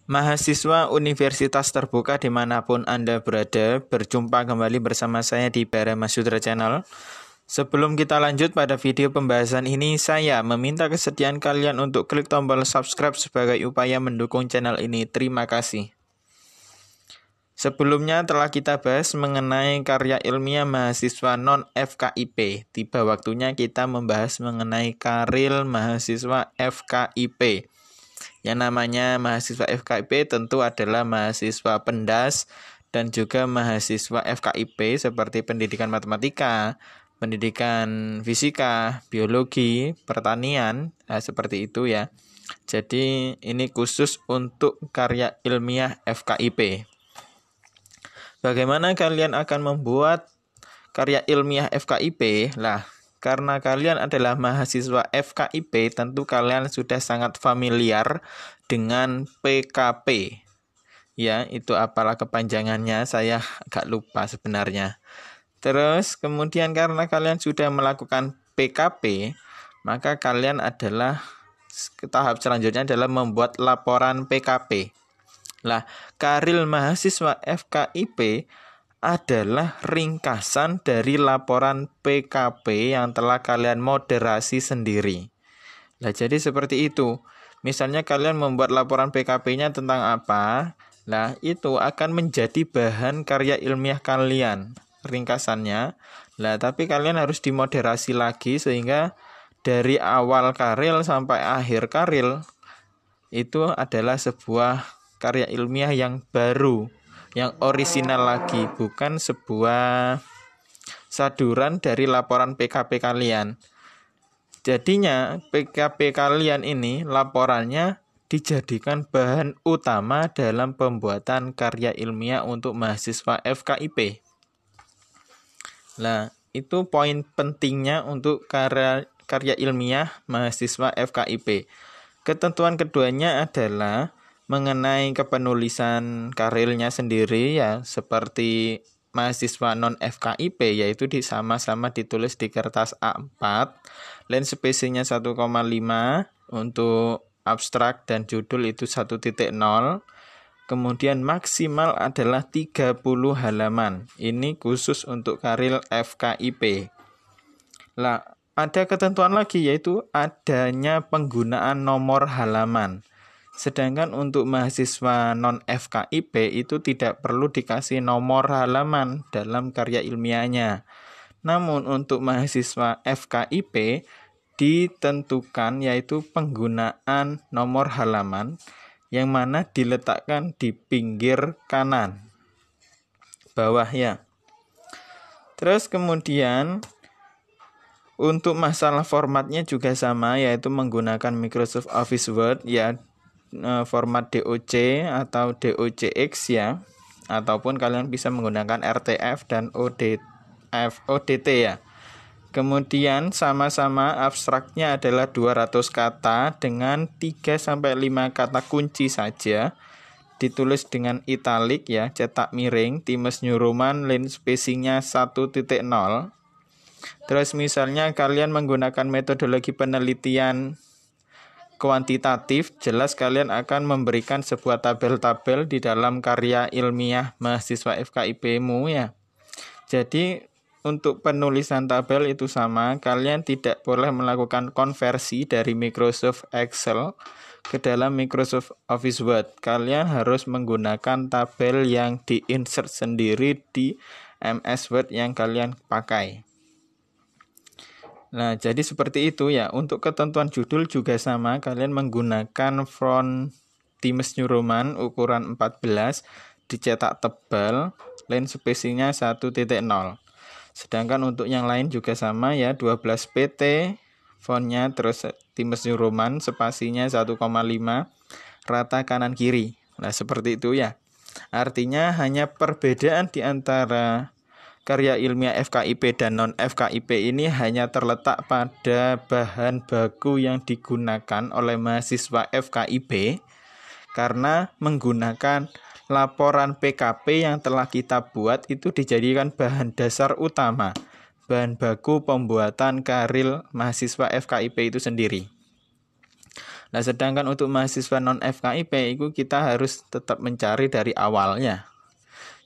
Mahasiswa Universitas Terbuka dimanapun Anda berada, berjumpa kembali bersama saya di Bara Masyudra Channel. Sebelum kita lanjut pada video pembahasan ini, saya meminta kesediaan kalian untuk klik tombol subscribe sebagai upaya mendukung channel ini. Terima kasih. Sebelumnya telah kita bahas mengenai karya ilmiah mahasiswa non-FKIP. Tiba waktunya kita membahas mengenai karya mahasiswa FKIP. Yang namanya mahasiswa FKIP tentu adalah mahasiswa pendas dan juga mahasiswa FKIP seperti pendidikan matematika, pendidikan fisika, biologi, pertanian, seperti itu ya. Jadi ini khusus untuk karya ilmiah FKIP. Bagaimana kalian akan membuat karya ilmiah FKIP? Karena kalian adalah mahasiswa FKIP, tentu kalian sudah sangat familiar dengan PKP. Ya, itu apalah kepanjangannya, saya agak lupa sebenarnya. Terus, kemudian karena kalian sudah melakukan PKP, maka kalian adalah tahap selanjutnya adalah membuat laporan PKP. Karya mahasiswa FKIP adalah ringkasan dari laporan PKP yang telah kalian moderasi sendiri. Jadi seperti itu. Misalnya kalian membuat laporan PKP-nya tentang apa? Itu akan menjadi bahan karya ilmiah kalian, ringkasannya. Tapi kalian harus dimoderasi lagi sehingga dari awal karya sampai akhir karya itu adalah sebuah karya ilmiah yang baru, yang orisinal lagi, bukan sebuah saduran dari laporan PKP kalian. Jadinya PKP kalian ini laporannya dijadikan bahan utama dalam pembuatan karya ilmiah untuk mahasiswa FKIP. Itu poin pentingnya untuk karya ilmiah mahasiswa FKIP. Ketentuan keduanya adalah mengenai kepenulisan karirnya sendiri ya, seperti mahasiswa non-FKIP, yaitu sama-sama ditulis di kertas A4, len spesinya 1,5, untuk abstrak dan judul itu 1.0, kemudian maksimal adalah 30 halaman. Ini khusus untuk karir FKIP. Ada ketentuan lagi, yaitu adanya penggunaan nomor halaman. Sedangkan untuk mahasiswa non-FKIP itu tidak perlu dikasih nomor halaman dalam karya ilmiahnya. Namun untuk mahasiswa FKIP ditentukan yaitu penggunaan nomor halaman yang mana diletakkan di pinggir kanan bawah ya. Terus kemudian untuk masalah formatnya juga sama, yaitu menggunakan Microsoft Office Word ya, format DOC atau DOCX ya, ataupun kalian bisa menggunakan RTF dan ODT ya. Kemudian sama-sama abstraknya adalah 200 kata dengan 3-5 kata kunci saja, ditulis dengan italik ya, cetak miring, Times New Roman, line spacingnya 1.0. Terus misalnya kalian menggunakan metodologi penelitian kuantitatif, jelas kalian akan memberikan sebuah tabel-tabel di dalam karya ilmiah mahasiswa FKIP-mu ya. Jadi untuk penulisan tabel itu sama, kalian tidak boleh melakukan konversi dari Microsoft Excel ke dalam Microsoft Office Word. Kalian harus menggunakan tabel yang di-insert sendiri di MS Word yang kalian pakai. Jadi seperti itu ya. Untuk ketentuan judul juga sama, kalian menggunakan font Times New Roman ukuran 14, dicetak tebal, line spacingnya 1.0. Sedangkan untuk yang lain juga sama ya, 12 PT fontnya, terus Times New Roman spasinya 1,5, rata kanan kiri. Seperti itu ya. Artinya hanya perbedaan di antara karya ilmiah FKIP dan non-FKIP ini hanya terletak pada bahan baku yang digunakan oleh mahasiswa FKIP, karena menggunakan laporan PKP yang telah kita buat itu dijadikan bahan dasar utama, bahan baku pembuatan karya mahasiswa FKIP itu sendiri. Nah, sedangkan untuk mahasiswa non FKIP itu kita harus tetap mencari dari awalnya.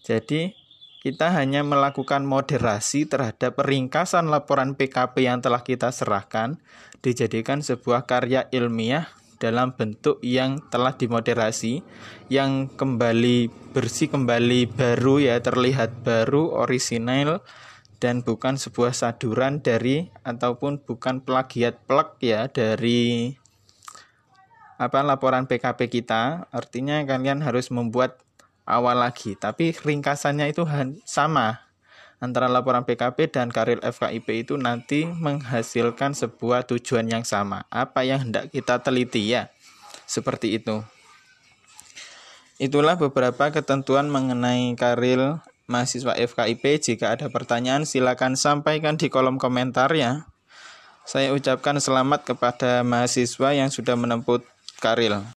Jadi kita hanya melakukan moderasi terhadap ringkasan laporan PKP yang telah kita serahkan, dijadikan sebuah karya ilmiah dalam bentuk yang telah dimoderasi, yang kembali bersih, kembali baru ya, terlihat baru, orisinal, dan bukan sebuah saduran dari ataupun bukan plagiat ya dari laporan PKP kita. Artinya kalian harus membuat awal lagi, tapi ringkasannya itu sama antara laporan PKP dan karya FKIP itu nanti menghasilkan sebuah tujuan yang sama, apa yang hendak kita teliti ya, seperti itu. Itulah beberapa ketentuan mengenai karya mahasiswa FKIP. Jika ada pertanyaan silakan sampaikan di kolom komentar ya. Saya ucapkan selamat kepada mahasiswa yang sudah menempuh karya.